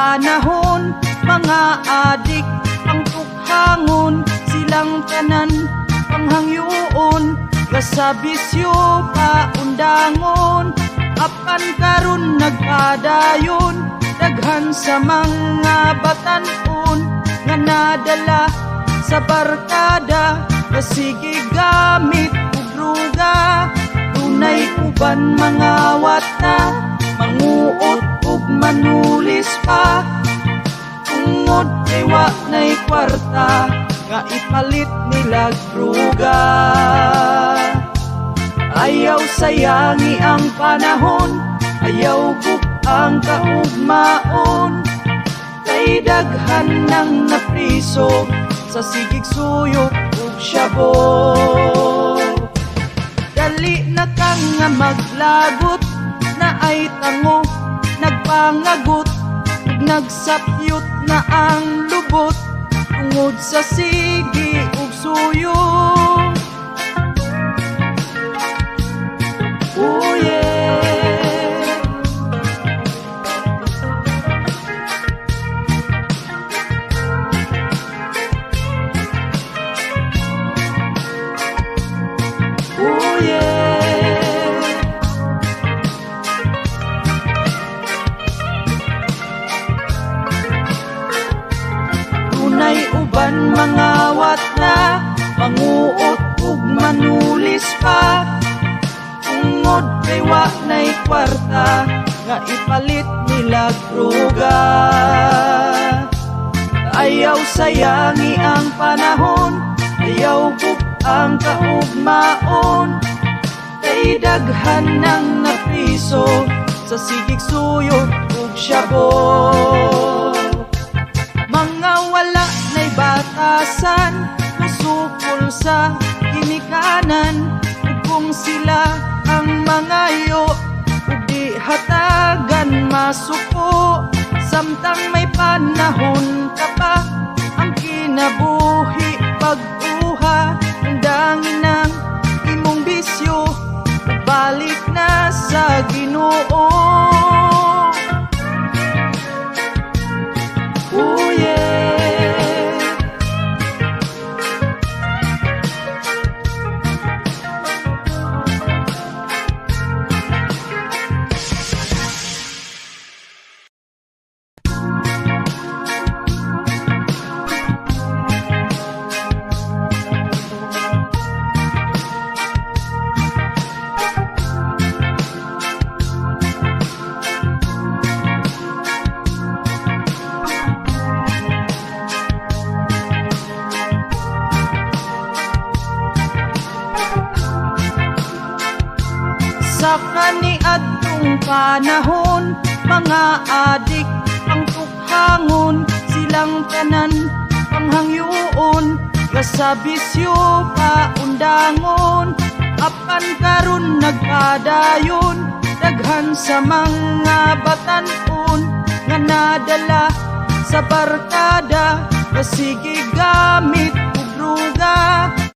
panahon, mga adik ang tukhangon, silang tanan panghangyoon, kasabisyo paundangon, apan karon nagpadayon, daghan sa mga batan-on nga nadala sa barkada, kasigi gamit ug druga, tunay uban mga wata, manguot ug manulis pa, tungod kay wa nay kwarta nga ipalit nila druga. Ayaw sayangi ang panahon, ayaw ang kaugmaon, kay daghan nang napriso sa sigig suyok ug syabo. Dali na kang nga maglagot, na ay tango nagpangagot, ug nagsapyot na ang lubot, tungod sa sigi ug suyok. Oh yeah. Oh yeah. Tunay uban mga watna, manguot ug manulis pa, tungod kay wa nay kwarta nga ipalit nila druga. Ayaw sayangi ang panahon, ayaw ang kaugmaon, kay daghan nang napriso sa sigig suyok ug syabo. Mga wala nay batasan, musukol sa ginikanan, ug kung sila ang mangayo ug di hatagan masuko, samtang may panahon ka pa, ang kinabuhi pag-uha, dangin ng imong bisyo, balik na sa Ginoo. Oh yeah. Sa kaniadtong panahon, mga adik ang tukhangon, silang tanan panghangyoon, kasabisyo paundangon, apan karon nagpadayon, daghan sa mga batan-on nga nadala sa barkada, kasigi gamit